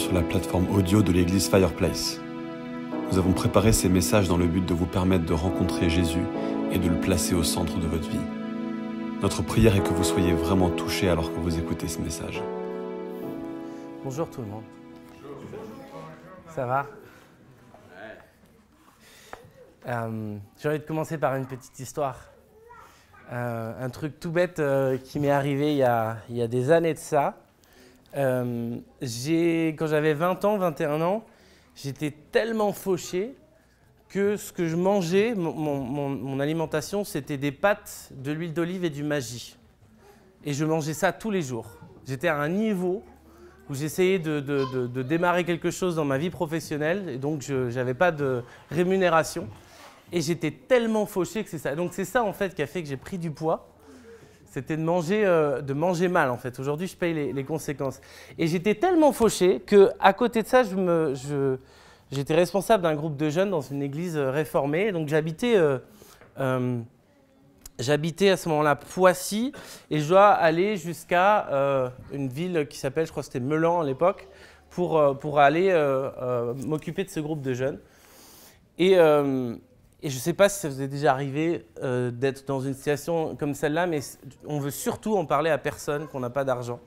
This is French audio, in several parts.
sur la plateforme audio de l'église Fireplace. Nous avons préparé ces messages dans le but de vous permettre de rencontrer Jésus et de le placer au centre de votre vie. Notre prière est que vous soyez vraiment touchés alors que vous écoutez ce message. Bonjour tout le monde. Ça va? J'ai envie de commencer par une petite histoire. Un truc tout bête qui m'est arrivé il y a des années de ça. Quand j'avais 20 ans, 21 ans, j'étais tellement fauché que ce que je mangeais, mon alimentation, c'était des pâtes, de l'huile d'olive et du Maggi. Et je mangeais ça tous les jours. J'étais à un niveau où j'essayais de démarrer quelque chose dans ma vie professionnelle et donc je n'avais pas de rémunération. Et j'étais tellement fauché que c'est ça. Donc c'est ça en fait qui a fait que j'ai pris du poids. C'était de manger mal en fait. Aujourd'hui, je paye les conséquences. Et j'étais tellement fauché qu'à côté de ça, j'étais responsable d'un groupe de jeunes dans une église réformée. Donc j'habitais à ce moment-là Poissy et je dois aller jusqu'à une ville qui s'appelle, je crois que c'était Meulan à l'époque, pour aller m'occuper de ce groupe de jeunes. Et je ne sais pas si ça vous est déjà arrivé d'être dans une situation comme celle-là, mais on veut surtout en parler à personne, qu'on n'a pas d'argent.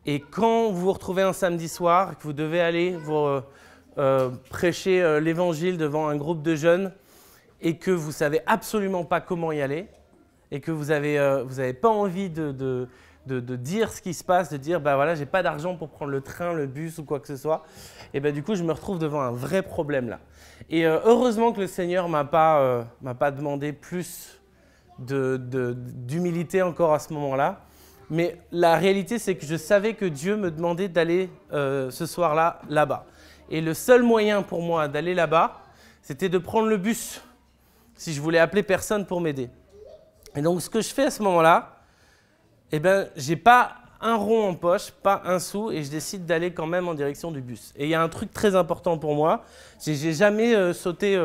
Et quand vous vous retrouvez un samedi soir, que vous devez aller vous prêcher l'évangile devant un groupe de jeunes et que vous ne savez absolument pas comment y aller et que vous avez pas envie de dire ce qui se passe, de dire bah voilà, j'ai pas d'argent pour prendre le train, le bus ou quoi que ce soit, et ben du coup je me retrouve devant un vrai problème là. Et heureusement que le Seigneur m'a pas demandé plus d'humilité encore à ce moment-là. Mais la réalité, c'est que je savais que Dieu me demandait d'aller ce soir-là, là-bas. Et le seul moyen pour moi d'aller là-bas, c'était de prendre le bus, si je voulais appeler personne pour m'aider. Et donc ce que je fais à ce moment-là, eh ben, j'ai pas un rond en poche, pas un sou, et je décide d'aller quand même en direction du bus. Et il y a un truc très important pour moi, j'ai jamais sauté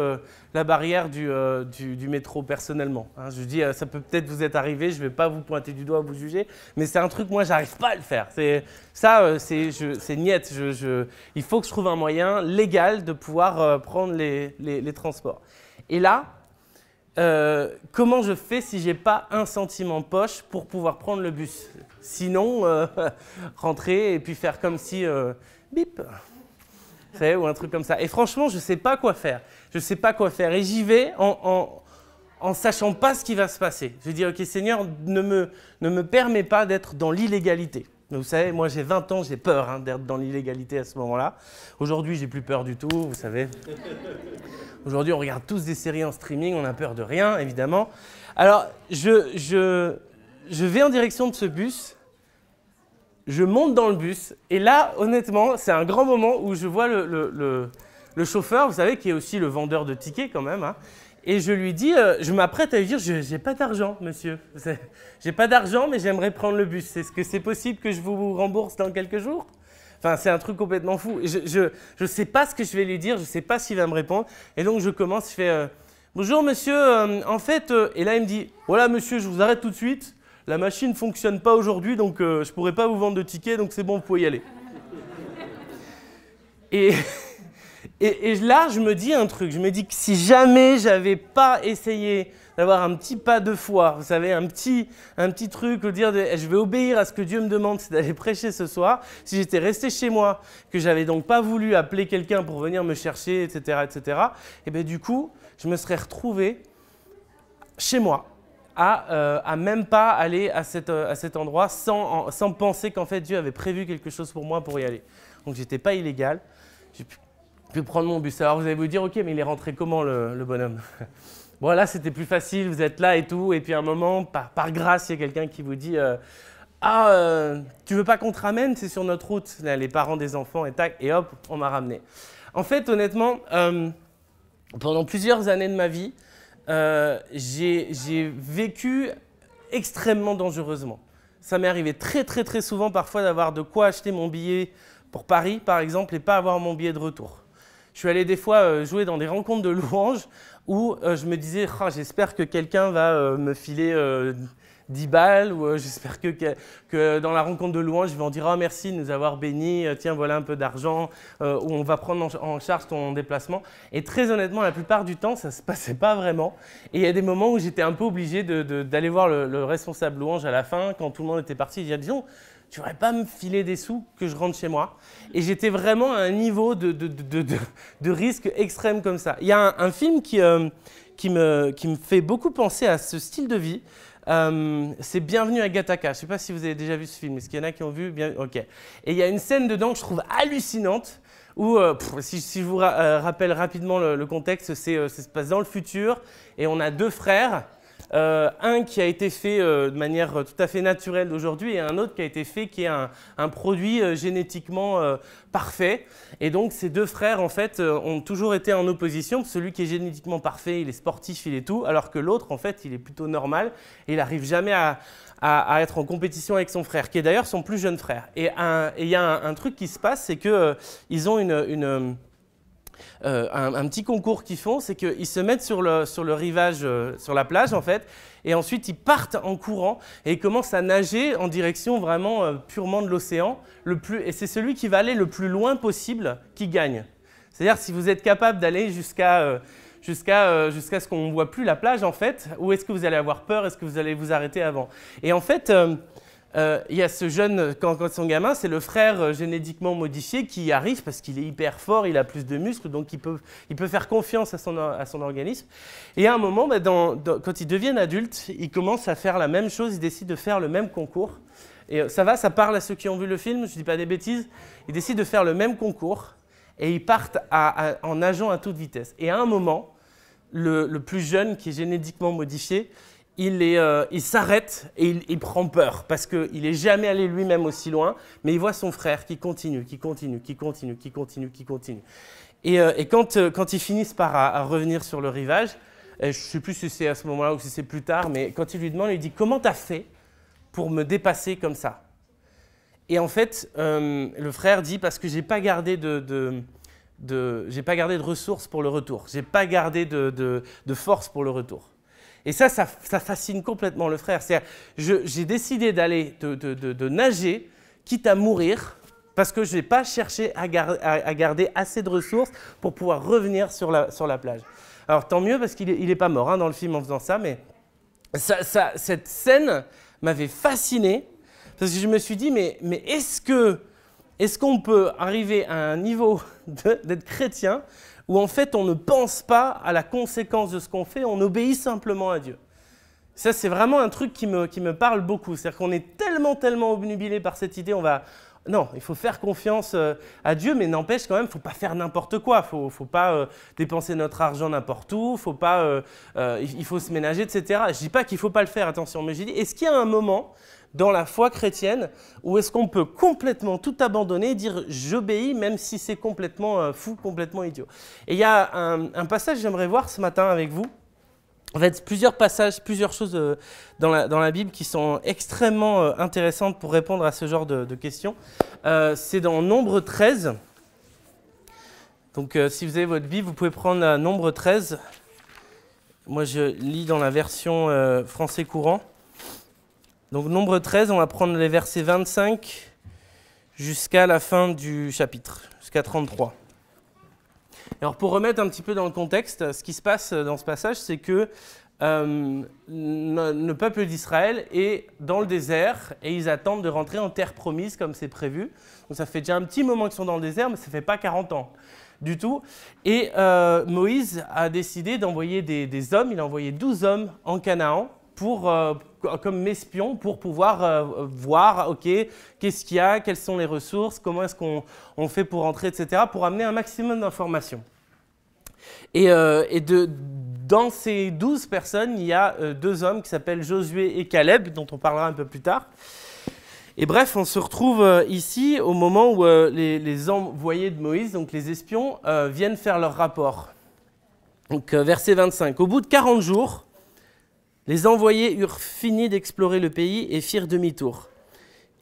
la barrière du métro personnellement. Hein. Je dis, ça peut peut-être vous être arrivé, je vais pas vous pointer du doigt, vous juger, mais c'est un truc, moi, j'arrive pas à le faire. C'est niette. Il faut que je trouve un moyen légal de pouvoir prendre les transports. Et là, comment je fais si j'ai pas un centime en poche pour pouvoir prendre le bus? Sinon, rentrer et puis faire comme si bip, vous savez, ou un truc comme ça. Et franchement, je sais pas quoi faire. Je sais pas quoi faire. Et j'y vais en sachant pas ce qui va se passer. Je dis, ok Seigneur, ne me permets pas d'être dans l'illégalité. Vous savez, moi j'ai 20 ans, j'ai peur d'être dans l'illégalité à ce moment-là. Aujourd'hui, j'ai plus peur du tout, vous savez. Aujourd'hui, on regarde tous des séries en streaming, on n'a peur de rien, évidemment. Alors, je vais en direction de ce bus, je monte dans le bus, et là, honnêtement, c'est un grand moment où je vois le chauffeur, vous savez, qui est aussi le vendeur de tickets quand même, hein, et je lui dis, je m'apprête à lui dire, j'ai pas d'argent, monsieur. J'ai pas d'argent, mais j'aimerais prendre le bus. Est-ce que c'est possible que je vous rembourse dans quelques jours? Enfin, c'est un truc complètement fou. Je sais pas ce que je vais lui dire, je sais pas s'il va me répondre. Et donc, je commence, je fais bonjour monsieur, en fait, et là, il me dit, voilà monsieur, je vous arrête tout de suite. La machine ne fonctionne pas aujourd'hui, donc je pourrais pas vous vendre de tickets, donc c'est bon, vous pouvez y aller. Et là, je me dis un truc, je me dis que si jamais j'avais pas essayé d'avoir un petit pas de foi, vous savez, un petit truc, de dire je vais obéir à ce que Dieu me demande, c'est d'aller prêcher ce soir, si j'étais resté chez moi, que j'avais donc pas voulu appeler quelqu'un pour venir me chercher, etc., et bien du coup, je me serais retrouvé chez moi, à même pas aller à cet endroit sans penser qu'en fait Dieu avait prévu quelque chose pour moi pour y aller. Donc j'étais pas illégal. J'ai pu prendre mon bus. Alors vous allez vous dire, ok, mais il est rentré comment le bonhomme? Bon là c'était plus facile, vous êtes là et tout, et puis à un moment, par grâce, il y a quelqu'un qui vous dit tu veux pas qu'on te ramène? C'est sur notre route, là, les parents des enfants, et tac, et hop, on m'a ramené. En fait, honnêtement, pendant plusieurs années de ma vie, j'ai vécu extrêmement dangereusement. Ça m'est arrivé très très très souvent parfois d'avoir de quoi acheter mon billet pour Paris, par exemple, et pas avoir mon billet de retour. Je suis allé des fois jouer dans des rencontres de louanges où je me disais j'espère que quelqu'un va me filer 10 balles, ou j'espère que dans la rencontre de louange, ils vont dire « Oh, merci de nous avoir bénis, tiens, voilà un peu d'argent, ou on va prendre en charge ton déplacement ». Et très honnêtement, la plupart du temps, ça ne se passait pas vraiment. Et il y a des moments où j'étais un peu obligé d'aller voir le responsable louange à la fin, quand tout le monde était parti, il dit « Disons, tu ne voudrais pas me filer des sous que je rentre chez moi ?» Et j'étais vraiment à un niveau de risque extrême comme ça. Il y a un film qui me fait beaucoup penser à ce style de vie. C'est Bienvenue à Gattaca. Je ne sais pas si vous avez déjà vu ce film. Est-ce qu'il y en a qui ont vu? Bien, ok. Et il y a une scène dedans que je trouve hallucinante où, si je vous rappelle rapidement le contexte, ça se passe dans le futur et on a deux frères. Un qui a été fait de manière tout à fait naturelle aujourd'hui et un autre qui a été fait qui est un produit génétiquement parfait. Et donc ces deux frères en fait ont toujours été en opposition. Celui qui est génétiquement parfait, il est sportif, il est tout, alors que l'autre en fait il est plutôt normal et il n'arrive jamais à être en compétition avec son frère, qui est d'ailleurs son plus jeune frère. Et il y a un truc qui se passe, c'est qu'ils ont un petit concours qu'ils font, c'est qu'ils se mettent sur le rivage, sur la plage en fait, et ensuite ils partent en courant et ils commencent à nager en direction vraiment purement de l'océan, et c'est celui qui va aller le plus loin possible qui gagne. C'est-à-dire si vous êtes capable d'aller jusqu'à ce qu'on ne voit plus la plage en fait, ou est-ce que vous allez avoir peur, est-ce que vous allez vous arrêter avant? Et en fait, il y a ce jeune, quand son gamin, c'est le frère génétiquement modifié qui arrive parce qu'il est hyper fort, il a plus de muscles, donc il peut faire confiance à son organisme. Et à un moment, quand ils deviennent adultes, ils commencent à faire la même chose, ils décident de faire le même concours. Et ça parle à ceux qui ont vu le film, je ne dis pas des bêtises. Ils décident de faire le même concours et ils partent en nageant à toute vitesse. Et à un moment, le plus jeune, qui est génétiquement modifié, il s'arrête et il prend peur parce qu'il n'est jamais allé lui-même aussi loin, mais il voit son frère qui continue. Et quand ils finissent par revenir sur le rivage, je ne sais plus si c'est à ce moment-là ou si c'est plus tard, mais quand il lui demande, il dit « Comment tu as fait pour me dépasser comme ça ?» Et en fait, le frère dit « Parce que je n'ai pas gardé j'ai pas gardé de ressources pour le retour, je n'ai pas gardé de force pour le retour. » Et ça fascine complètement le frère. J'ai décidé d'aller de nager, quitte à mourir, parce que je n'ai pas cherché à garder assez de ressources pour pouvoir revenir sur la plage. Alors tant mieux, parce qu'il n'est pas mort dans le film en faisant ça, mais cette scène m'avait fasciné, parce que je me suis dit, mais est-ce qu'on peut arriver à un niveau d'être chrétien où en fait on ne pense pas à la conséquence de ce qu'on fait, on obéit simplement à Dieu. Ça, c'est vraiment un truc qui me parle beaucoup. C'est-à-dire qu'on est tellement obnubilé par cette idée, non, il faut faire confiance à Dieu, mais n'empêche quand même, il ne faut pas faire n'importe quoi. Il ne faut pas dépenser notre argent n'importe où, il faut se ménager, etc. Je ne dis pas qu'il ne faut pas le faire, attention, mais j'ai dit, est-ce qu'il y a un moment dans la foi chrétienne où est-ce qu'on peut complètement tout abandonner et dire « j'obéis » même si c'est complètement fou, complètement idiot. Et il y a un passage que j'aimerais voir ce matin avec vous. En fait, plusieurs passages, plusieurs choses dans la Bible qui sont extrêmement intéressantes pour répondre à ce genre de questions. C'est dans Nombre 13. Donc, si vous avez votre Bible, vous pouvez prendre Nombre 13. Moi, je lis dans la version français courant. Donc, Nombre 13, on va prendre les versets 25 jusqu'à la fin du chapitre, jusqu'à 33. Alors, pour remettre un petit peu dans le contexte, ce qui se passe dans ce passage, c'est que le peuple d'Israël est dans le désert et ils attendent de rentrer en terre promise comme c'est prévu. Donc, ça fait déjà un petit moment qu'ils sont dans le désert, mais ça ne fait pas 40 ans du tout. Et Moïse a décidé d'envoyer des hommes, il a envoyé 12 hommes en Canaan comme espions pour pouvoir voir, ok, qu'est-ce qu'il y a, quelles sont les ressources, comment est-ce qu'on fait pour rentrer, etc., pour amener un maximum d'informations. Et dans ces 12 personnes, il y a 2 hommes qui s'appellent Josué et Caleb, dont on parlera un peu plus tard. Et bref, on se retrouve ici au moment où les envoyés de Moïse, donc les espions, viennent faire leur rapport. Donc verset 25. Au bout de 40 jours, les envoyés eurent fini d'explorer le pays et firent demi-tour.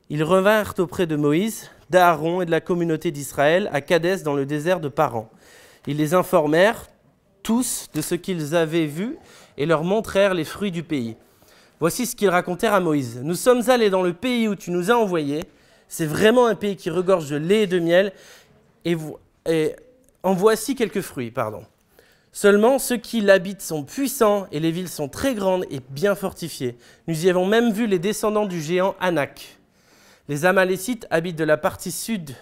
Ils revinrent auprès de Moïse, d'Aaron et de la communauté d'Israël à Kadès dans le désert de Paran. Ils les informèrent tous de ce qu'ils avaient vu et leur montrèrent les fruits du pays. Voici ce qu'ils racontèrent à Moïse. « Nous sommes allés dans le pays où tu nous as envoyés. C'est vraiment un pays qui regorge de lait et de miel. Et en voici quelques fruits. Seulement, ceux qui l'habitent sont puissants et les villes sont très grandes et bien fortifiées. Nous y avons même vu les descendants du géant Anak. Les Amalécites habitent la partie sud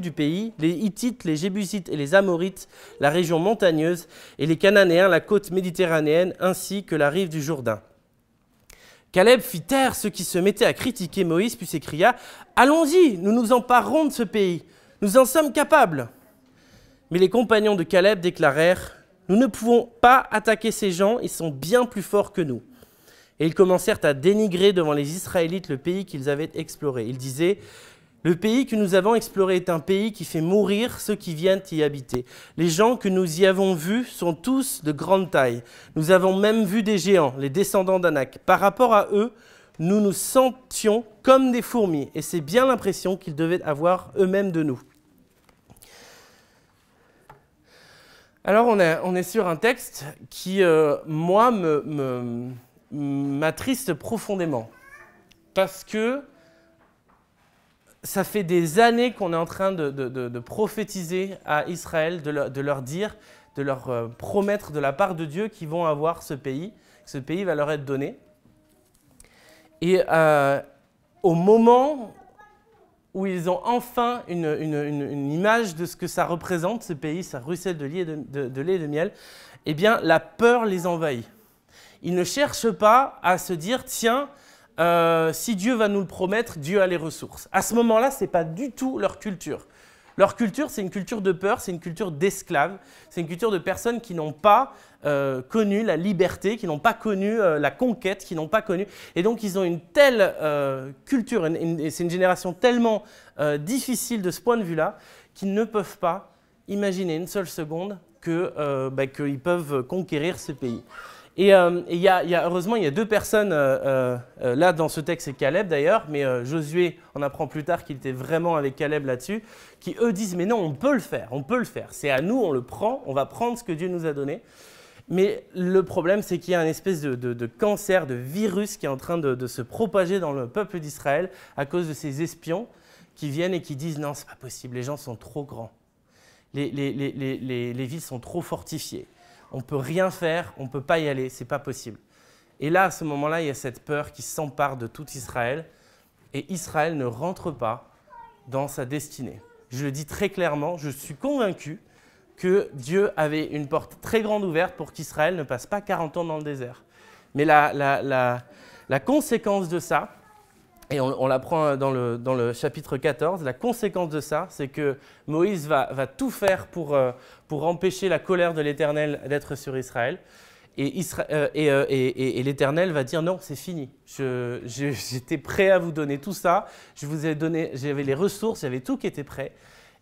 du pays, les Hittites, les Jébusites et les Amorites, la région montagneuse, et les Cananéens, la côte méditerranéenne, ainsi que la rive du Jourdain. » Caleb fit taire ceux qui se mettaient à critiquer Moïse, puis s'écria « Allons-y, nous nous emparerons de ce pays, nous en sommes capables. » Mais les compagnons de Caleb déclarèrent « Nous ne pouvons pas attaquer ces gens, ils sont bien plus forts que nous. » Et ils commencèrent à dénigrer devant les Israélites le pays qu'ils avaient exploré. Ils disaient « Le pays que nous avons exploré est un pays qui fait mourir ceux qui viennent y habiter. Les gens que nous y avons vus sont tous de grande taille. Nous avons même vu des géants, les descendants d'Anak. Par rapport à eux, nous nous sentions comme des fourmis, et c'est bien l'impression qu'ils devaient avoir eux-mêmes de nous. » Alors on est sur un texte qui, moi, m'attriste profondément. Parce que ça fait des années qu'on est en train de prophétiser à Israël, de leur dire, de leur promettre de la part de Dieu qu'ils vont avoir ce pays va leur être donné. Et au moment où ils ont enfin une image de ce que ça représente, ce pays, ça ruisselle de lait et de miel, eh bien la peur les envahit. Ils ne cherchent pas à se dire, tiens, si Dieu va nous le promettre, Dieu a les ressources. À ce moment-là, ce n'est pas du tout leur culture. Leur culture, c'est une culture de peur, c'est une culture d'esclaves, c'est une culture de personnes qui n'ont pas connu la liberté, qui n'ont pas connu la conquête, qui n'ont pas connu... Et donc, ils ont une telle culture, c'est une génération tellement difficile de ce point de vue-là, qu'ils ne peuvent pas imaginer une seule seconde qu'ils peuvent conquérir ce pays. Et heureusement, il y a deux personnes, là dans ce texte, c'est Caleb d'ailleurs, mais Josué, on apprend plus tard qu'il était vraiment avec Caleb là-dessus, qui eux disent, mais non, on peut le faire, c'est à nous, on le prend, on va prendre ce que Dieu nous a donné. Mais le problème, c'est qu'il y a une espèce de cancer, de virus qui est en train de se propager dans le peuple d'Israël à cause de ces espions qui viennent et qui disent, non, c'est pas possible, les gens sont trop grands, les villes sont trop fortifiées. On ne peut rien faire, on ne peut pas y aller, ce n'est pas possible. Et là, à ce moment-là, il y a cette peur qui s'empare de tout Israël, et Israël ne rentre pas dans sa destinée. Je le dis très clairement, je suis convaincu que Dieu avait une porte très grande ouverte pour qu'Israël ne passe pas 40 ans dans le désert. Mais la conséquence de ça, et on l'apprend dans le chapitre 14, la conséquence de ça, c'est que Moïse va tout faire pour empêcher la colère de l'Éternel d'être sur Israël. Et l'Éternel va dire non, c'est fini. J'étais prêt à vous donner tout ça. Je vous ai donné, j'avais les ressources, j'avais tout qui était prêt.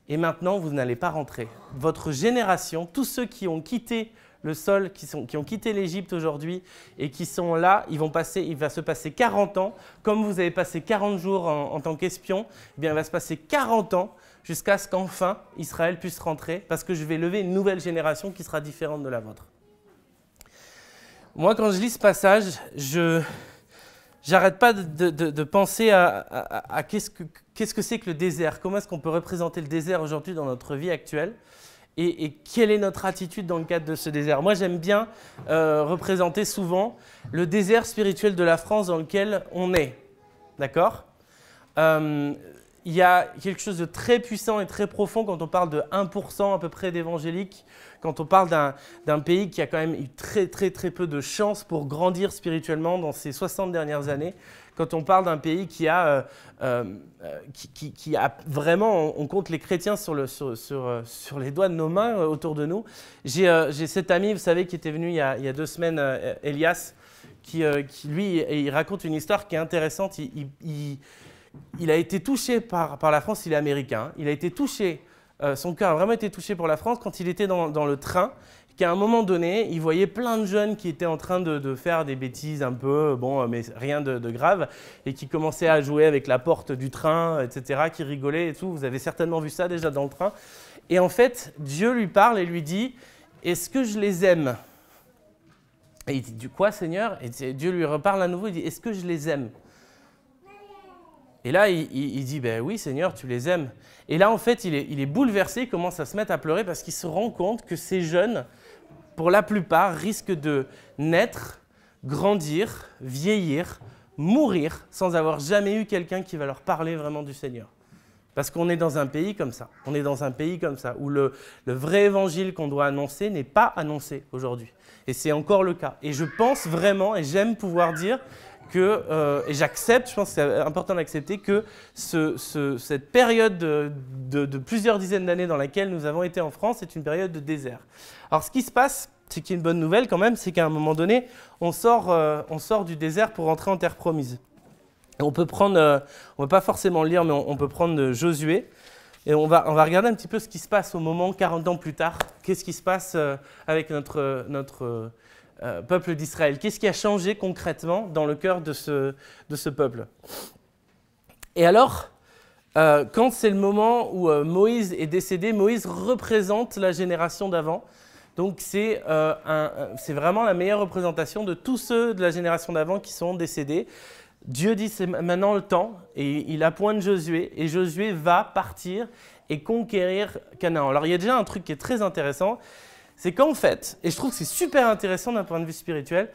Et maintenant, vous n'allez pas rentrer. Votre génération, tous ceux qui ont quitté le sol, qui ont quitté l'Égypte aujourd'hui et qui sont là, il va se passer 40 ans. Comme vous avez passé 40 jours en tant qu'espion, eh bien, il va se passer 40 ans jusqu'à ce qu'enfin Israël puisse rentrer, parce que je vais lever une nouvelle génération qui sera différente de la vôtre. Moi, quand je lis ce passage, j'arrête pas de penser à qu'est-ce que c'est que le désert, comment est-ce qu'on peut représenter le désert aujourd'hui dans notre vie actuelle. Et quelle est notre attitude dans le cadre de ce désert? Moi, j'aime bien représenter souvent le désert spirituel de la France dans lequel on est. D'accord? Il y a quelque chose de très puissant et très profond quand on parle de 1% à peu près d'évangéliques, quand on parle d'un pays qui a quand même eu très peu de chance pour grandir spirituellement dans ces 60 dernières années, quand on parle d'un pays qui a vraiment, on compte les chrétiens sur les doigts de nos mains autour de nous. J'ai cet ami, vous savez, qui était venu il y a 2 semaines, Elias, qui lui, il raconte une histoire qui est intéressante. Il a été touché par la France, il est américain, il a été touché, son cœur a vraiment été touché pour la France quand il était dans le train, qu'à un moment donné, il voyait plein de jeunes qui étaient en train de faire des bêtises un peu, bon, mais rien de grave, et qui commençaient à jouer avec la porte du train, etc., qui rigolaient et tout. Vous avez certainement vu ça déjà dans le train. Et en fait, Dieu lui parle et lui dit « Est-ce que je les aime ?» Et il dit, quoi Seigneur? Et Dieu lui reparle à nouveau, il dit, est-ce que je les aime? Et là, il dit, ben oui Seigneur, tu les aimes. Et là, en fait, il est bouleversé, il commence à se mettre à pleurer parce qu'il se rend compte que ces jeunes, pour la plupart, risquent de naître, grandir, vieillir, mourir sans avoir jamais eu quelqu'un qui va leur parler vraiment du Seigneur. Parce qu'on est dans un pays comme ça. On est dans un pays comme ça, où le vrai évangile qu'on doit annoncer n'est pas annoncé aujourd'hui. Et c'est encore le cas. Et je pense vraiment, et j'aime pouvoir dire que, et j'accepte, je pense que c'est important d'accepter que cette période de plusieurs dizaines d'années dans laquelle nous avons été en France est une période de désert. Alors ce qui se passe, c'est qu'il y a une bonne nouvelle quand même, c'est qu'à un moment donné, on sort du désert pour rentrer en terre promise. Et on peut prendre, on ne va pas forcément le lire, mais on peut prendre Josué. Et on va regarder un petit peu ce qui se passe au moment, 40 ans plus tard. Qu'est-ce qui se passe avec notre peuple d'Israël? Qu'est-ce qui a changé concrètement dans le cœur de ce peuple? Et alors, quand c'est le moment où Moïse est décédé, Moïse représente la génération d'avant. Donc c'est vraiment la meilleure représentation de tous ceux de la génération d'avant qui sont décédés. Dieu dit c'est maintenant le temps et il appointe Josué et Josué va partir et conquérir Canaan. Alors il y a déjà un truc qui est très intéressant, c'est qu'en fait, et je trouve que c'est super intéressant d'un point de vue spirituel,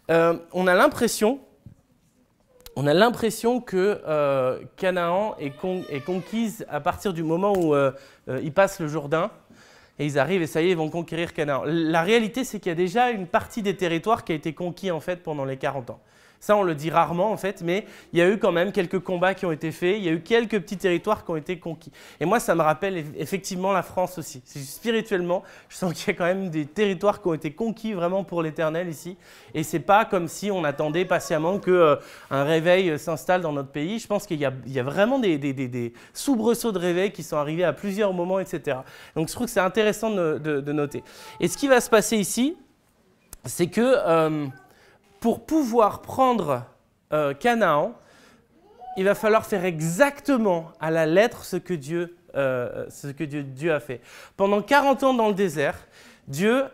on a l'impression que Canaan est conquise à partir du moment où ils passent le Jourdain et ils arrivent et ça y est, ils vont conquérir Canaan. La réalité, c'est qu'il y a déjà une partie des territoires qui a été conquis en fait pendant les 40 ans. Ça, on le dit rarement, en fait, mais il y a eu quand même quelques combats qui ont été faits, il y a eu quelques petits territoires qui ont été conquis. Et moi, ça me rappelle effectivement la France aussi. Spirituellement, je sens qu'il y a quand même des territoires qui ont été conquis vraiment pour l'Éternel ici. Et ce n'est pas comme si on attendait patiemment qu'un réveil s'installe dans notre pays. Je pense qu'il y a vraiment des soubresauts de réveil qui sont arrivés à plusieurs moments, etc. Donc, je trouve que c'est intéressant de noter. Et ce qui va se passer ici, c'est que... pour pouvoir prendre Canaan, il va falloir faire exactement à la lettre ce que Dieu a fait. Pendant 40 ans dans le désert, Dieu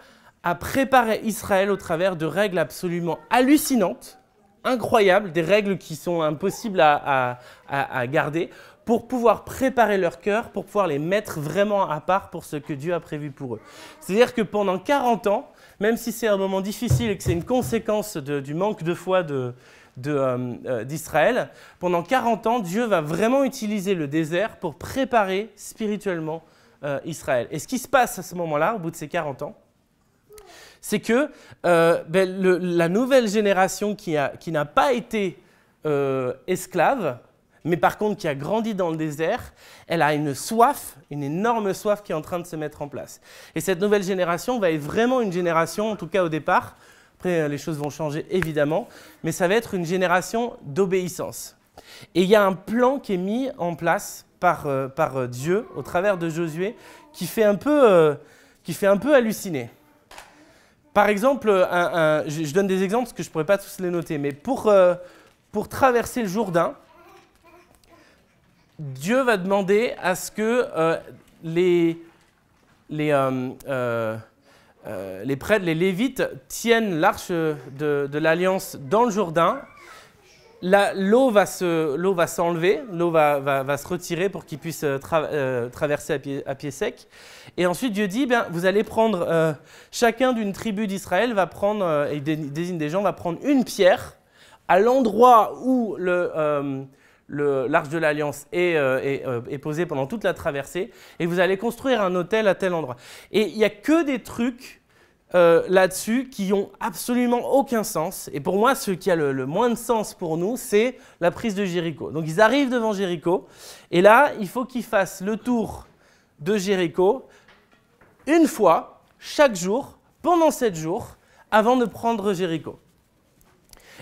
a préparé Israël au travers de règles absolument hallucinantes, incroyables, des règles qui sont impossibles à garder, pour pouvoir préparer leur cœur, pour pouvoir les mettre vraiment à part pour ce que Dieu a prévu pour eux. C'est-à-dire que pendant 40 ans, même si c'est un moment difficile et que c'est une conséquence du manque de foi d'Israël, pendant 40 ans, Dieu va vraiment utiliser le désert pour préparer spirituellement Israël. Et ce qui se passe à ce moment-là, au bout de ces 40 ans, c'est que la nouvelle génération qui n'a pas été esclave, mais par contre qui a grandi dans le désert, elle a une soif, une énorme soif qui est en train de se mettre en place. Et cette nouvelle génération va être vraiment une génération, en tout cas au départ, après les choses vont changer évidemment, mais ça va être une génération d'obéissance. Et il y a un plan qui est mis en place par Dieu au travers de Josué qui fait un peu halluciner. Par exemple, je donne des exemples parce que je ne pourrais pas tous les noter, mais pour traverser le Jours-Dun, Dieu va demander à ce que les prêtres, les Lévites, tiennent l'arche de l'Alliance dans le Jourdain. L'eau va s'enlever, l'eau va se retirer pour qu'ils puissent traverser à pied sec. Et ensuite, Dieu dit, vous allez prendre, chacun d'une tribu d'Israël va prendre, et désigne des gens, va prendre une pierre à l'endroit où l'arche de l'Alliance est posée pendant toute la traversée, et vous allez construire un autel à tel endroit. Et il n'y a que des trucs là-dessus qui n'ont absolument aucun sens. Et pour moi, ce qui a le moins de sens pour nous, c'est la prise de Jéricho. Donc ils arrivent devant Jéricho, et là, il faut qu'ils fassent le tour de Jéricho une fois, chaque jour, pendant 7 jours, avant de prendre Jéricho.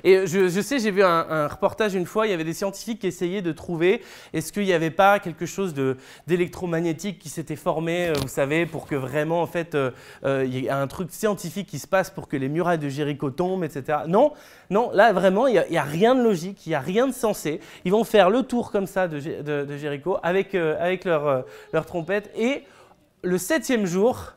Et je sais, j'ai vu un reportage une fois, il y avait des scientifiques qui essayaient de trouver est-ce qu'il n'y avait pas quelque chose d'électromagnétique qui s'était formé, vous savez, pour que vraiment, en fait, il y ait un truc scientifique qui se passe pour que les murailles de Jéricho tombent, etc. Non, là, vraiment, il n'y a rien de logique, il n'y a rien de sensé. Ils vont faire le tour comme ça de Jéricho avec leur trompette. Et le 7e jour,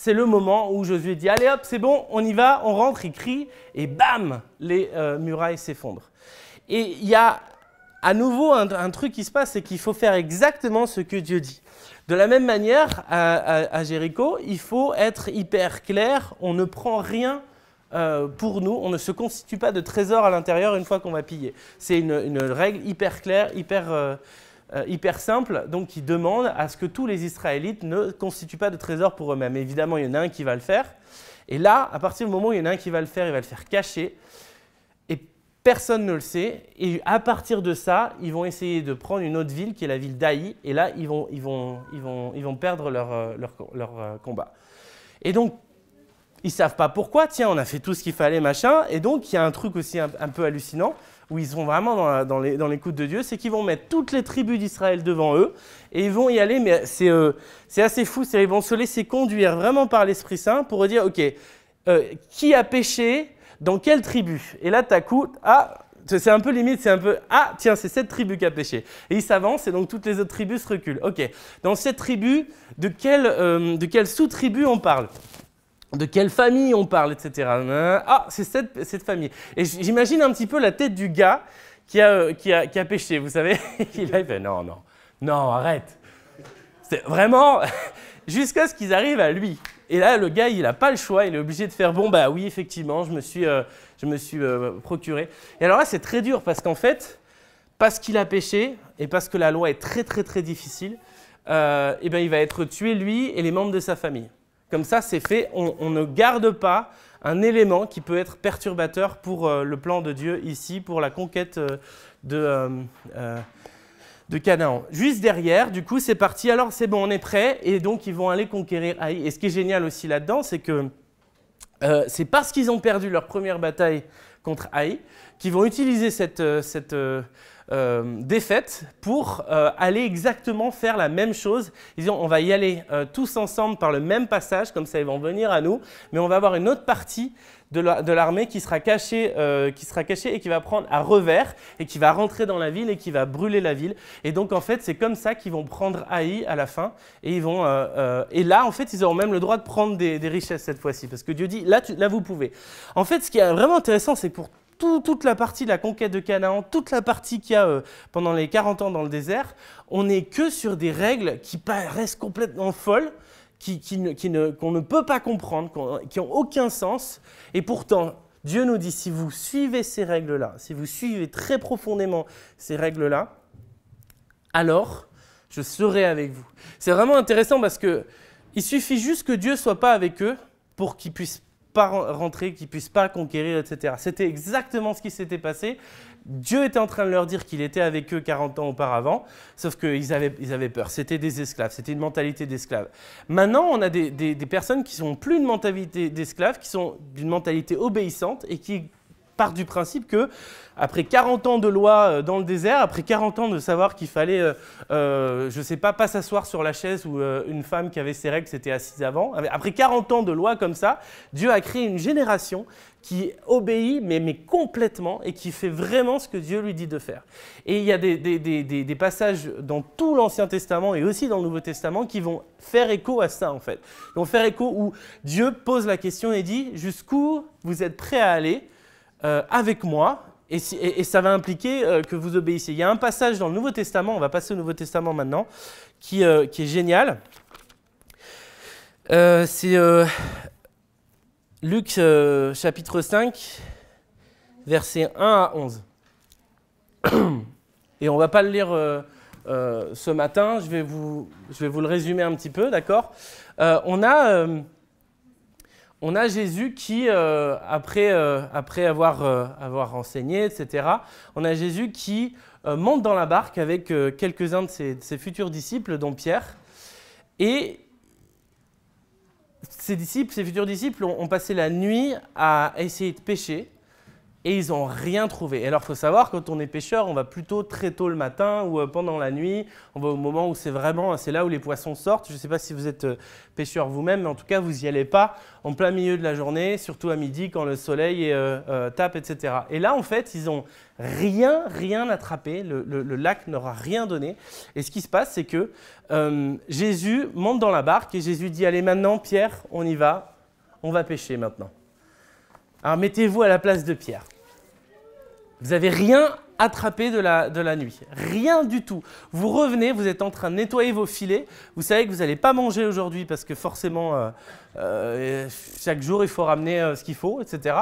c'est le moment où Josué dit « Allez hop, c'est bon, on y va, on rentre », il crie, et bam, les murailles s'effondrent. Et il y a à nouveau un truc qui se passe, c'est qu'il faut faire exactement ce que Dieu dit. De la même manière, à Jéricho, il faut être hyper clair, on ne prend rien pour nous, on ne se constitue pas de trésor à l'intérieur une fois qu'on va piller. C'est une règle hyper claire, hyper simple, donc qui demande à ce que tous les Israélites ne constituent pas de trésor pour eux-mêmes. Évidemment, il y en a un qui va le faire. Et là, à partir du moment où il y en a un qui va le faire caché. Et personne ne le sait. Et à partir de ça, ils vont essayer de prendre une autre ville, qui est la ville d'Aï. Et là, ils vont perdre leur combat. Et donc, ils ne savent pas pourquoi. Tiens, on a fait tout ce qu'il fallait, machin. Et donc, il y a un truc aussi un peu hallucinant, où ils sont vraiment dans l'écoute de Dieu, c'est qu'ils vont mettre toutes les tribus d'Israël devant eux, et ils vont y aller, mais c'est assez fou, ils vont se laisser conduire vraiment par l'Esprit Saint pour dire, ok, qui a péché, dans quelle tribu? Et là, d'un coup, c'est un peu limite, tiens, c'est cette tribu qui a péché. Et ils s'avancent, et donc toutes les autres tribus se reculent. Ok, dans cette tribu, de quelle sous-tribu on parle? De quelle famille on parle, etc. Ah, c'est cette famille. Et j'imagine un petit peu la tête du gars qui a péché, vous savez. Il a fait non, arrête. C'est vraiment jusqu'à ce qu'ils arrivent à lui. Et là, le gars, il n'a pas le choix, il est obligé de faire bon, bah oui, effectivement, je me suis procuré. Et alors là, c'est très dur parce qu'en fait, parce qu'il a péché et parce que la loi est très, très, très difficile, il va être tué, lui et les membres de sa famille. Comme ça, c'est fait. On ne garde pas un élément qui peut être perturbateur pour le plan de Dieu ici, pour la conquête de Canaan. Juste derrière, du coup, c'est parti. Alors, c'est bon, on est prêt. Et donc, ils vont aller conquérir Haï. Et ce qui est génial aussi là-dedans, c'est que c'est parce qu'ils ont perdu leur première bataille contre Haï qu'ils vont utiliser cette défaite pour aller exactement faire la même chose. Ils disent on va y aller tous ensemble par le même passage, comme ça ils vont venir à nous, mais on va avoir une autre partie de l'armée qui sera cachée et qui va prendre à revers et qui va rentrer dans la ville et qui va brûler la ville. Et donc en fait c'est comme ça qu'ils vont prendre Haï à la fin et et là en fait ils auront même le droit de prendre des richesses cette fois-ci parce que Dieu dit là vous pouvez. En fait ce qui est vraiment intéressant c'est pour toute la partie de la conquête de Canaan, toute la partie qu'il y a pendant les 40 ans dans le désert, on n'est que sur des règles qui paraissent complètement folles, qu'on ne peut pas comprendre, qui n'ont aucun sens. Et pourtant, Dieu nous dit, si vous suivez ces règles-là, si vous suivez très profondément ces règles-là, alors je serai avec vous. C'est vraiment intéressant parce qu'il suffit juste que Dieu ne soit pas avec eux pour qu'ils puissent pas rentrer, qu'ils ne puissent pas conquérir, etc. C'était exactement ce qui s'était passé. Dieu était en train de leur dire qu'il était avec eux 40 ans auparavant, sauf qu'ils avaient peur. C'était des esclaves, c'était une mentalité d'esclaves. Maintenant, on a des personnes qui sont plus une mentalité d'esclaves, qui sont d'une mentalité obéissante et qui partent du principe que après 40 ans de loi dans le désert, après 40 ans de savoir qu'il fallait, je ne sais pas s'asseoir sur la chaise où une femme qui avait ses règles s'était assise avant, après 40 ans de loi comme ça, Dieu a créé une génération qui obéit, mais complètement, et qui fait vraiment ce que Dieu lui dit de faire. Et il y a des passages dans tout l'Ancien Testament et aussi dans le Nouveau Testament qui vont faire écho à ça, en fait. Ils vont faire écho où Dieu pose la question et dit « Jusqu'où vous êtes prêts à aller avec moi ?» Et ça va impliquer que vous obéissiez. Il y a un passage dans le Nouveau Testament, on va passer au Nouveau Testament maintenant, qui est génial. C'est Luc chapitre 5, versets 1 à 11. Et on ne va pas le lire ce matin, je vais vous le résumer un petit peu, d'accord ? On a Jésus qui, après avoir enseigné, etc., on a Jésus qui monte dans la barque avec quelques-uns de ses futurs disciples, dont Pierre. Et ses futurs disciples ont passé la nuit à essayer de pêcher et ils n'ont rien trouvé. Et alors, il faut savoir, quand on est pêcheur, on va plutôt très tôt le matin ou pendant la nuit. On va au moment où c'est là où les poissons sortent. Je ne sais pas si vous êtes pêcheur vous-même, mais en tout cas, vous n'y allez pas en plein milieu de la journée, surtout à midi quand le soleil tape, etc. Et là, en fait, ils n'ont rien attrapé, le lac n'aura rien donné. Et ce qui se passe, c'est que Jésus monte dans la barque et Jésus dit « Allez maintenant, Pierre, on y va, on va pêcher maintenant. » Alors mettez-vous à la place de Pierre. Vous n'avez rien attrapé de la nuit, rien du tout. Vous revenez, vous êtes en train de nettoyer vos filets, vous savez que vous n'allez pas manger aujourd'hui parce que forcément, chaque jour, il faut ramener ce qu'il faut, etc.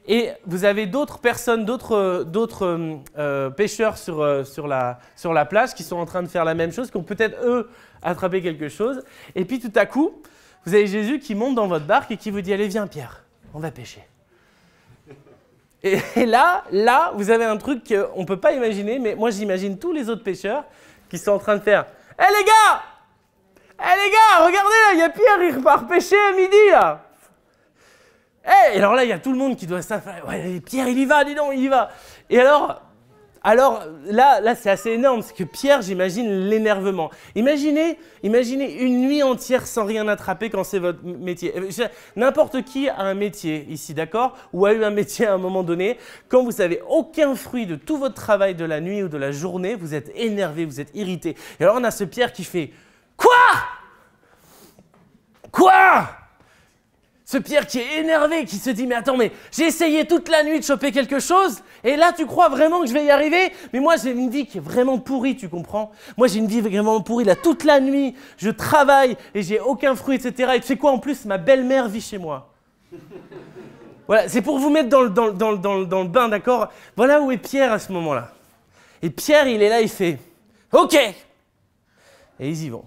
Et vous avez d'autres personnes, d'autres pêcheurs sur la plage qui sont en train de faire la même chose, qui ont peut-être, eux, attrapé quelque chose. Et puis tout à coup, vous avez Jésus qui monte dans votre barque et qui vous dit « Allez, viens Pierre, on va pêcher ». Et là, vous avez un truc qu'on ne peut pas imaginer, mais moi j'imagine tous les autres pêcheurs qui sont en train de faire « Hé les gars, regardez là, il y a Pierre, il repart pêcher à midi là !» Et alors là, il y a tout le monde qui doit s'affaler. Ouais, Pierre, il y va, dis donc, il y va. Et alors là c'est assez énorme, c'est que Pierre, j'imagine l'énervement. Imaginez une nuit entière sans rien attraper quand c'est votre métier. N'importe qui a un métier ici, d'accord? Ou a eu un métier à un moment donné. Quand vous n'avez aucun fruit de tout votre travail de la nuit ou de la journée, vous êtes énervé, vous êtes irrité. Et alors on a ce Pierre qui fait « Quoi? Ce Pierre qui est énervé, qui se dit « Mais attends, mais j'ai essayé toute la nuit de choper quelque chose et là, tu crois vraiment que je vais y arriver? Mais moi, j'ai une vie qui est vraiment pourrie, tu comprends? Moi, j'ai une vie vraiment pourrie. Là, toute la nuit, je travaille et j'ai aucun fruit, etc. Et tu sais quoi? En plus, ma belle-mère vit chez moi. » Voilà, c'est pour vous mettre dans le bain, d'accord? Voilà où est Pierre à ce moment-là. Et Pierre, il est là, il fait « OK !» Et ils y vont.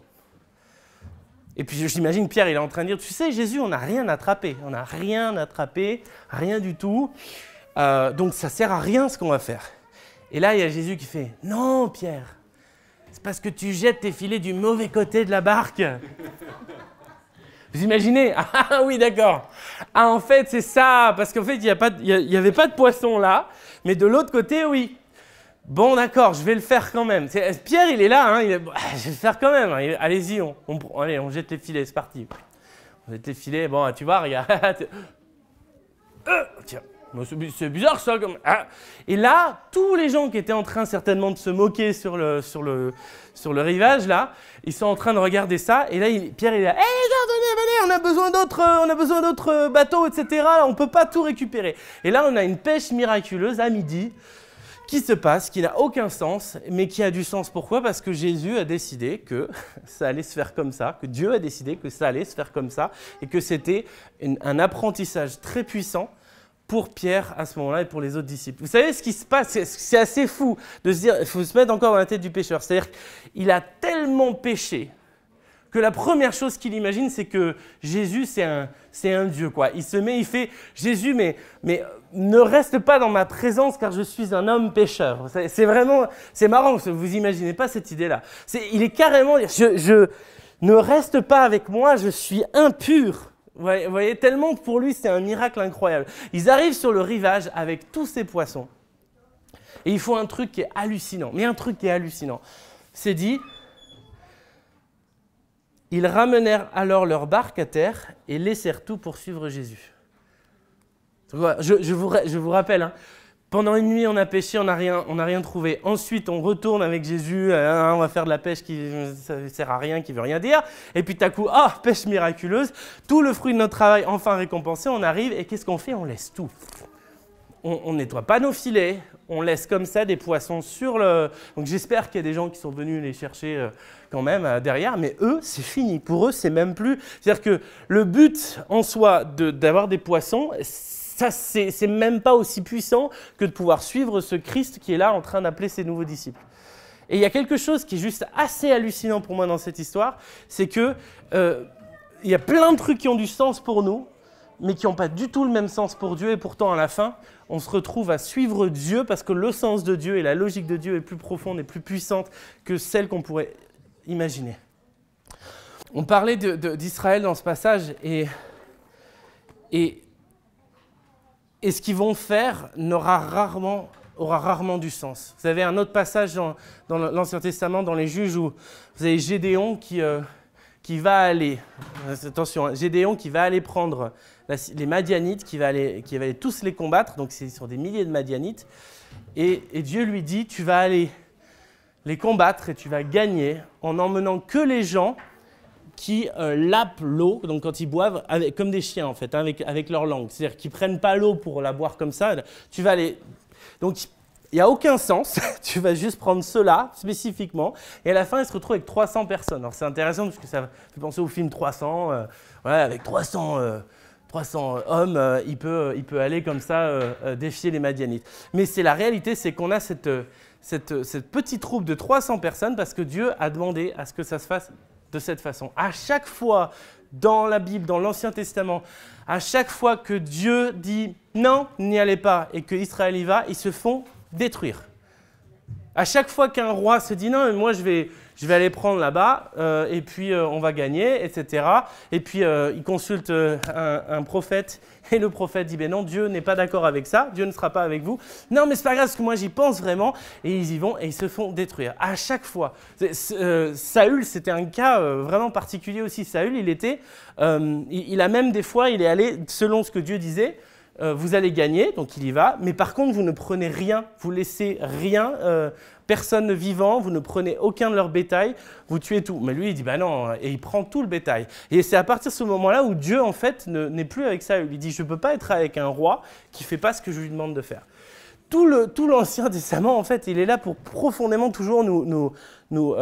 Et puis j'imagine Pierre, il est en train de dire, tu sais Jésus, on n'a rien attrapé, rien du tout, donc ça ne sert à rien ce qu'on va faire. Et là, il y a Jésus qui fait, non Pierre, c'est parce que tu jettes tes filets du mauvais côté de la barque. Vous imaginez? Ah oui, d'accord. Ah en fait, c'est ça, parce qu'en fait, il n'y avait pas de poisson là, mais de l'autre côté, oui. Bon, d'accord, je vais le faire quand même. Pierre, il est là, hein, je vais le faire quand même. Allez-y, allez, on jette les filets, c'est parti. On jette les filets, bon, tu vois, regarde. Tiens, c'est bizarre ça. Et là, tous les gens qui étaient en train certainement de se moquer sur le rivage, là, ils sont en train de regarder ça. Et là, Pierre, il est là, hé les gars, venez, on a besoin d'autres bateaux, etc. On ne peut pas tout récupérer. Et là, on a une pêche miraculeuse à midi. Qui se passe, qui n'a aucun sens, mais qui a du sens. Pourquoi? Parce que Jésus a décidé que ça allait se faire comme ça, que Dieu a décidé que ça allait se faire comme ça, et que c'était un apprentissage très puissant pour Pierre à ce moment-là et pour les autres disciples. Vous savez ce qui se passe? C'est assez fou de se dire, il faut se mettre encore dans la tête du pécheur. C'est-à-dire qu'il a tellement péché que la première chose qu'il imagine, c'est que Jésus, c'est un Dieu, quoi. Il se met, il fait, Jésus, mais ne reste pas dans ma présence car je suis un homme pécheur. C'est marrant, vous n'imaginez pas cette idée-là. Il est carrément, je ne reste pas avec moi, je suis impur. Vous voyez, tellement pour lui, c'est un miracle incroyable. Ils arrivent sur le rivage avec tous ces poissons et ils font un truc qui est hallucinant. Mais un truc qui est hallucinant. C'est dit... Ils ramenèrent alors leur barque à terre et laissèrent tout pour suivre Jésus. Je vous rappelle, hein, pendant une nuit, on a pêché, on n'a rien trouvé. Ensuite, on retourne avec Jésus, on va faire de la pêche qui ne sert à rien, qui ne veut rien dire. Et puis, tout à coup, pêche miraculeuse, tout le fruit de notre travail enfin récompensé, on arrive et qu'est-ce qu'on fait? On laisse tout. On ne nettoie pas nos filets, on laisse comme ça des poissons sur le... Donc j'espère qu'il y a des gens qui sont venus les chercher quand même derrière, mais eux, c'est fini. Pour eux, c'est même plus... C'est-à-dire que le but en soi d'avoir des poissons, ça, c'est même pas aussi puissant que de pouvoir suivre ce Christ qui est là en train d'appeler ses nouveaux disciples. Et il y a quelque chose qui est juste assez hallucinant pour moi dans cette histoire, c'est que il y a plein de trucs qui ont du sens pour nous, mais qui n'ont pas du tout le même sens pour Dieu. Et pourtant, à la fin, on se retrouve à suivre Dieu parce que le sens de Dieu et la logique de Dieu est plus profonde et plus puissante que celle qu'on pourrait imaginer. On parlait d'Israël dans ce passage et ce qu'ils vont faire aura rarement du sens. Vous avez un autre passage dans l'Ancien Testament, dans les Juges, où vous avez Gédéon qui qui va aller, attention, Gédéon qui va aller prendre les Madianites, qui va aller tous les combattre, donc c'est sur des milliers de Madianites, et Dieu lui dit, tu vas aller les combattre et tu vas gagner en emmenant que les gens qui lapent l'eau, donc quand ils boivent, comme des chiens en fait, hein, avec leur langue, c'est-à-dire qu'ils ne prennent pas l'eau pour la boire comme ça, tu vas aller... Donc, il n'y a aucun sens, tu vas juste prendre cela spécifiquement, et à la fin, il se retrouve avec 300 personnes. Alors c'est intéressant parce que ça fait penser au film 300, avec 300 hommes, il peut aller comme ça défier les Madianites. Mais c'est la réalité, c'est qu'on a cette petite troupe de 300 personnes parce que Dieu a demandé à ce que ça se fasse de cette façon. À chaque fois dans la Bible, dans l'Ancien Testament, à chaque fois que Dieu dit « non, n'y allez pas » et que Israël y va, ils se font détruire. À chaque fois qu'un roi se dit « non, mais moi je vais aller prendre là-bas et puis on va gagner, etc. » Et puis il consulte un prophète et le prophète dit « ben non, Dieu n'est pas d'accord avec ça, Dieu ne sera pas avec vous. » Non, mais c'est pas grave parce que moi j'y pense vraiment. Et ils y vont et ils se font détruire. À chaque fois. Saül, c'était un cas vraiment particulier aussi. Saül, il a même des fois, il est allé selon ce que Dieu disait. Vous allez gagner, donc il y va, mais par contre, vous ne prenez rien, vous laissez rien, personne vivant, vous ne prenez aucun de leur bétail, vous tuez tout. Mais lui, il dit, bah non, et il prend tout le bétail. Et c'est à partir de ce moment-là où Dieu, en fait, n'est plus avec ça. Il dit, je ne peux pas être avec un roi qui ne fait pas ce que je lui demande de faire. Tout l'Ancien Testament, en fait, il est là pour profondément toujours nous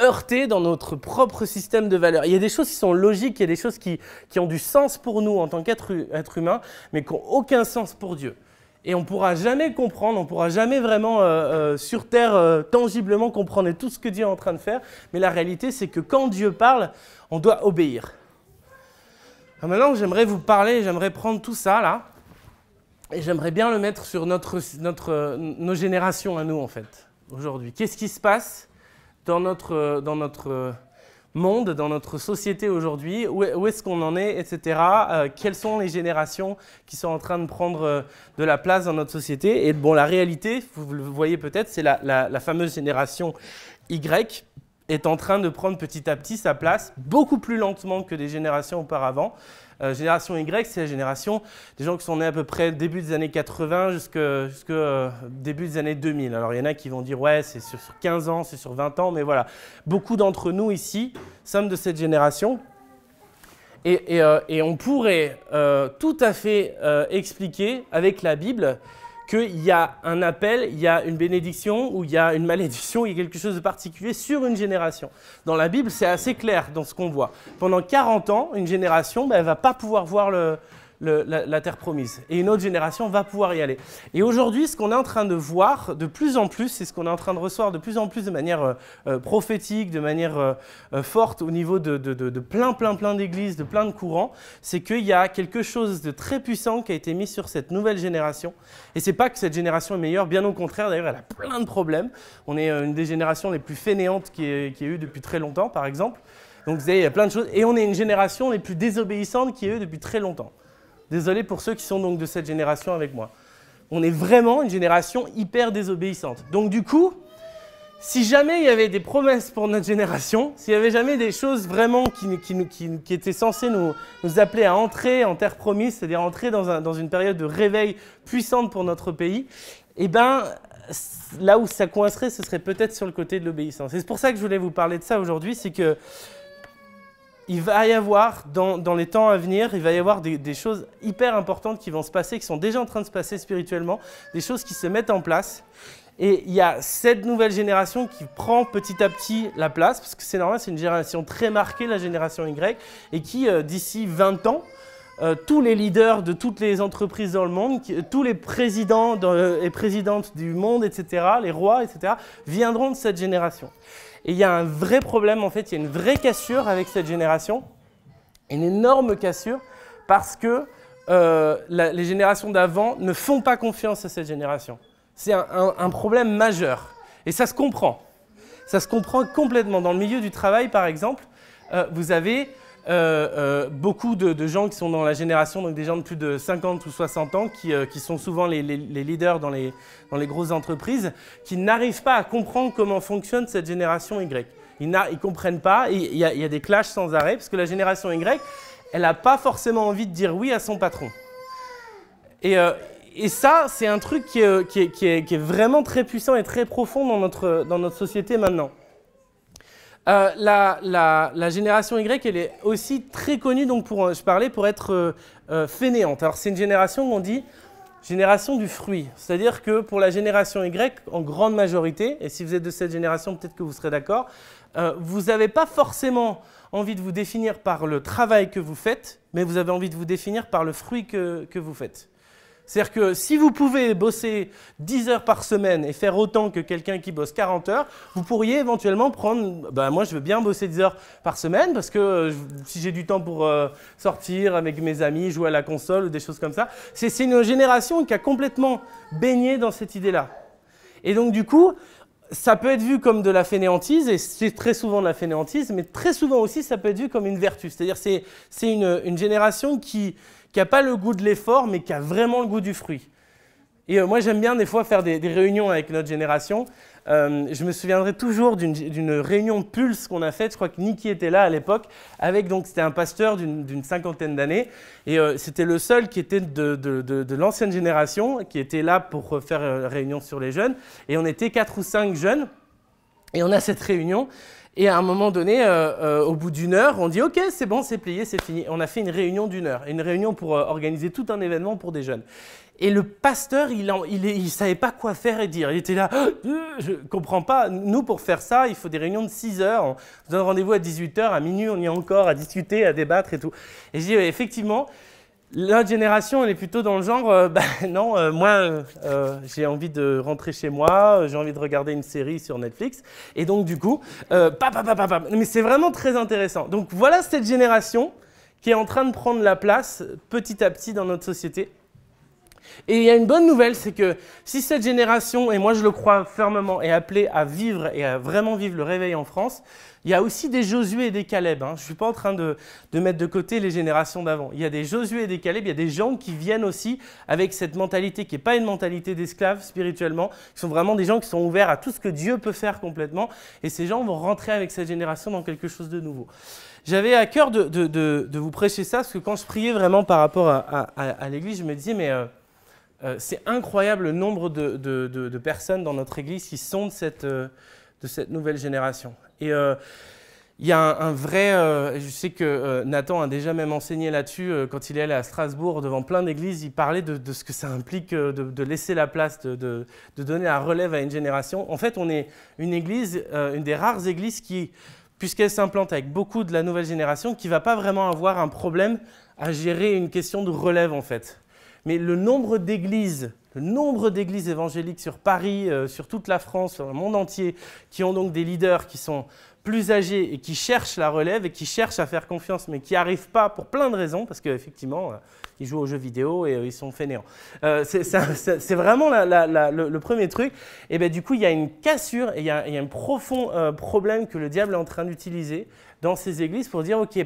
heurter dans notre propre système de valeurs. Il y a des choses qui sont logiques, il y a des choses qui ont du sens pour nous en tant qu'être humain, mais qui n'ont aucun sens pour Dieu. Et on ne pourra jamais comprendre, on ne pourra jamais vraiment sur Terre tangiblement comprendre tout ce que Dieu est en train de faire, mais la réalité c'est que quand Dieu parle, on doit obéir. Alors maintenant j'aimerais vous parler, j'aimerais prendre tout ça là, et j'aimerais bien le mettre sur nos générations à nous en fait, aujourd'hui. Qu'est-ce qui se passe dans notre monde, dans notre société aujourd'hui, où est-ce qu'on en est, etc. Quelles sont les générations qui sont en train de prendre de la place dans notre société. Et bon, la réalité, vous le voyez peut-être, c'est la fameuse génération Y est en train de prendre petit à petit sa place, beaucoup plus lentement que des générations auparavant. Génération Y, c'est la génération des gens qui sont nés à peu près début des années 80 jusqu'au début des années 2000. Alors il y en a qui vont dire ouais, c'est sur 15 ans, c'est sur 20 ans, mais voilà. Beaucoup d'entre nous ici sommes de cette génération. Et on pourrait tout à fait expliquer avec la Bible qu'il y a un appel, il y a une bénédiction ou il y a une malédiction, il y a quelque chose de particulier sur une génération. Dans la Bible, c'est assez clair dans ce qu'on voit. Pendant 40 ans, une génération, elle ne va pas pouvoir voir la terre promise. Et une autre génération va pouvoir y aller. Et aujourd'hui, ce qu'on est en train de voir de plus en plus, c'est ce qu'on est en train de recevoir de plus en plus de manière prophétique, de manière forte au niveau de plein d'églises, de plein de courants, c'est qu'il y a quelque chose de très puissant qui a été mis sur cette nouvelle génération. Et c'est pas que cette génération est meilleure, bien au contraire, d'ailleurs, elle a plein de problèmes. On est une des générations les plus fainéantes qu'il y ait eu depuis très longtemps, par exemple. Donc vous savez, il y a plein de choses. Et on est une génération les plus désobéissantes qu'il y a eu depuis très longtemps. Désolé pour ceux qui sont donc de cette génération avec moi. On est vraiment une génération hyper désobéissante. Donc du coup, si jamais il y avait des promesses pour notre génération, s'il y avait jamais des choses vraiment qui étaient censées nous appeler à entrer en terre promise, c'est-à-dire entrer dans une période de réveil puissante pour notre pays, eh bien, là où ça coincerait, ce serait peut-être sur le côté de l'obéissance. Et c'est pour ça que je voulais vous parler de ça aujourd'hui, c'est que il va y avoir, dans les temps à venir, il va y avoir des choses hyper importantes qui vont se passer, qui sont déjà en train de se passer spirituellement, des choses qui se mettent en place. Et il y a cette nouvelle génération qui prend petit à petit la place, parce que c'est normal, c'est une génération très marquée, la génération Y, et qui, d'ici 20 ans, tous les leaders de toutes les entreprises dans le monde, tous les présidents et présidentes du monde, etc., les rois, etc., viendront de cette génération. Et il y a un vrai problème, en fait, il y a une vraie cassure avec cette génération, une énorme cassure, parce que les générations d'avant ne font pas confiance à cette génération. C'est un problème majeur. Et ça se comprend. Ça se comprend complètement. Dans le milieu du travail, par exemple, vous avez beaucoup de gens qui sont dans la génération, donc des gens de plus de 50 ou 60 ans, qui sont souvent les leaders dans les grosses entreprises, qui n'arrivent pas à comprendre comment fonctionne cette génération Y. Ils ne comprennent pas, il y a des clashs sans arrêt, parce que la génération Y, elle n'a pas forcément envie de dire oui à son patron. Et ça, c'est un truc qui est vraiment très puissant et très profond dans notre société maintenant. La génération Y, elle est aussi très connue, donc je parlais, pour être fainéante. Alors c'est une génération, on dit, génération du fruit. C'est-à-dire que pour la génération Y, en grande majorité, et si vous êtes de cette génération, peut-être que vous serez d'accord, vous n'avez pas forcément envie de vous définir par le travail que vous faites, mais vous avez envie de vous définir par le fruit que vous faites. C'est-à-dire que si vous pouvez bosser 10 heures par semaine et faire autant que quelqu'un qui bosse 40 heures, vous pourriez éventuellement prendre, moi je veux bien bosser 10 heures par semaine parce que si j'ai du temps pour sortir avec mes amis, jouer à la console ou des choses comme ça, c'est une génération qui a complètement baigné dans cette idée-là. Et donc du coup, ça peut être vu comme de la fainéantise, et c'est très souvent de la fainéantise, mais très souvent aussi ça peut être vu comme une vertu. C'est-à-dire c'est une génération qui n'a pas le goût de l'effort, mais qui a vraiment le goût du fruit. Et moi, j'aime bien des fois faire des réunions avec notre génération. Je me souviendrai toujours d'une réunion Pulse qu'on a faite. Je crois que Niki était là à l'époque. C'était un pasteur d'une cinquantaine d'années. Et c'était le seul qui était de l'ancienne génération, qui était là pour faire une réunion sur les jeunes. Et on était 4 ou 5 jeunes. Et on a cette réunion. Et à un moment donné, au bout d'1 heure, on dit « Ok, c'est bon, c'est plié, c'est fini ». On a fait une réunion d'1 heure, une réunion pour organiser tout un événement pour des jeunes. Et le pasteur, il ne savait pas quoi faire et dire. Il était là « Je ne comprends pas, nous pour faire ça, il faut des réunions de 6 heures. On se donne rendez-vous à 18 heures, à minuit, on y est encore à discuter, à débattre et tout ». Et je dis « Effectivement, notre génération, elle est plutôt dans le genre, non, moi, j'ai envie de rentrer chez moi, j'ai envie de regarder une série sur Netflix. Et donc, du coup, mais c'est vraiment très intéressant. Donc, voilà cette génération qui est en train de prendre la place petit à petit dans notre société. Et il y a une bonne nouvelle, c'est que si cette génération, et moi je le crois fermement, est appelée à vivre et à vraiment vivre le réveil en France, il y a aussi des Josué et des Caleb. Je ne suis pas en train de mettre de côté les générations d'avant. Il y a des Josué et des Caleb, il y a des gens qui viennent aussi avec cette mentalité qui n'est pas une mentalité d'esclave spirituellement, qui sont vraiment des gens qui sont ouverts à tout ce que Dieu peut faire complètement. Et ces gens vont rentrer avec cette génération dans quelque chose de nouveau. J'avais à cœur de vous prêcher ça, parce que quand je priais vraiment par rapport à l'Église, je me disais, mais c'est incroyable le nombre de personnes dans notre Église qui sont de cette nouvelle génération. Et il y a un vrai... je sais que Nathan a déjà même enseigné là-dessus quand il est allé à Strasbourg devant plein d'églises. Il parlait de ce que ça implique de laisser la place, de donner la relève à une génération. En fait, on est une église, une des rares églises qui, puisqu'elle s'implante avec beaucoup de la nouvelle génération, qui ne va pas vraiment avoir un problème à gérer une question de relève en fait. Mais le nombre d'églises évangéliques sur Paris, sur toute la France, sur le monde entier, qui ont donc des leaders qui sont plus âgés et qui cherchent la relève et qui cherchent à faire confiance, mais qui n'y arrivent pas pour plein de raisons, parce qu'effectivement, ils jouent aux jeux vidéo et ils sont fainéants. C'est vraiment le premier truc. Et bien, du coup, il y a une cassure et il y a un profond problème que le diable est en train d'utiliser dans ces églises pour dire, OK,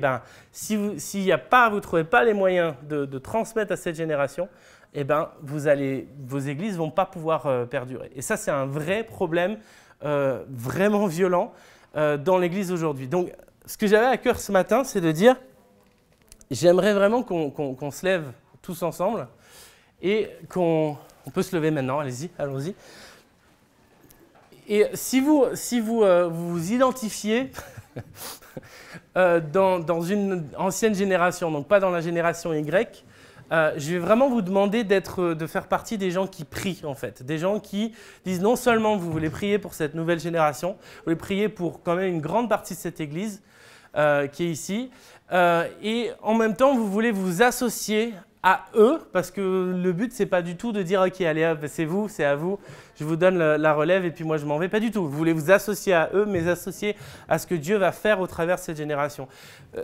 si vous ne trouvez pas les moyens de transmettre à cette génération, vos églises ne vont pas pouvoir perdurer. Et ça, c'est un vrai problème vraiment violent dans l'église aujourd'hui. Donc, ce que j'avais à cœur ce matin, c'est de dire, j'aimerais vraiment qu'on se lève tous ensemble et on peut se lever maintenant, allons-y. Et si vous vous identifiez dans une ancienne génération, donc pas dans la génération Y, je vais vraiment vous demander de faire partie des gens qui prient en fait, des gens qui disent non seulement vous voulez prier pour cette nouvelle génération, vous voulez prier pour quand même une grande partie de cette église qui est ici, et en même temps vous voulez vous associer à eux, parce que le but c'est pas du tout de dire ok allez hop, c'est vous, c'est à vous, je vous donne la relève et puis moi je m'en vais, pas du tout. Vous voulez vous associer à eux, mais associer à ce que Dieu va faire au travers de cette génération.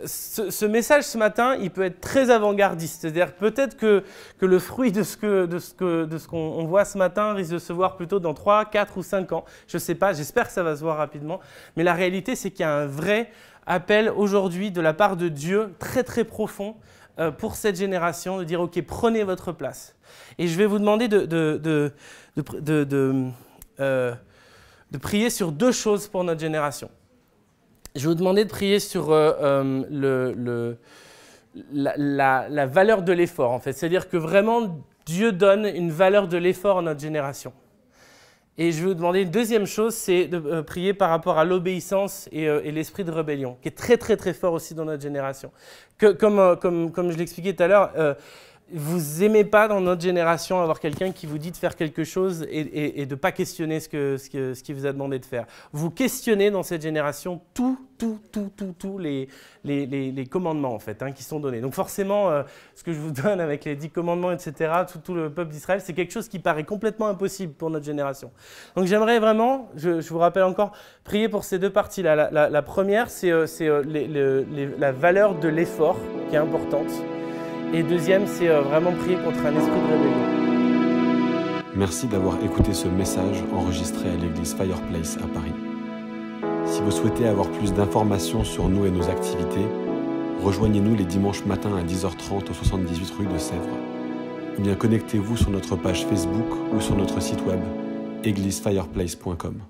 Ce message ce matin, il peut être très avant-gardiste, c'est-à-dire peut-être que le fruit de ce qu'on voit ce matin risque de se voir plutôt dans 3, 4 ou 5 ans. Je sais pas, j'espère que ça va se voir rapidement, mais la réalité c'est qu'il y a un vrai appel aujourd'hui de la part de Dieu très très profond pour cette génération, de dire ok, prenez votre place. Et je vais vous demander de prier sur 2 choses pour notre génération. je vais vous demander de prier sur la valeur de l'effort, en fait. C'est-à-dire que vraiment, Dieu donne une valeur de l'effort à notre génération. Et je vais vous demander une deuxième chose, c'est de prier par rapport à l'obéissance et l'esprit de rébellion, qui est très très très fort aussi dans notre génération. Comme je l'expliquais tout à l'heure, vous n'aimez pas dans notre génération avoir quelqu'un qui vous dit de faire quelque chose et de ne pas questionner ce qu'il vous a demandé de faire. Vous questionnez dans cette génération tous les commandements en fait, qui sont donnés. Donc forcément, ce que je vous donne avec les 10 commandements, etc., tout le peuple d'Israël, c'est quelque chose qui paraît complètement impossible pour notre génération. Donc j'aimerais vraiment, je vous rappelle encore, prier pour ces deux parties-là. La première, c'est la valeur de l'effort qui est importante. Et deuxième, c'est vraiment prier contre un esprit de rébellion. Merci d'avoir écouté ce message enregistré à l'église Fireplace à Paris. Si vous souhaitez avoir plus d'informations sur nous et nos activités, rejoignez-nous les dimanches matins à 10h30 au 78 rue de Sèvres. Ou bien connectez-vous sur notre page Facebook ou sur notre site web églisefireplace.com.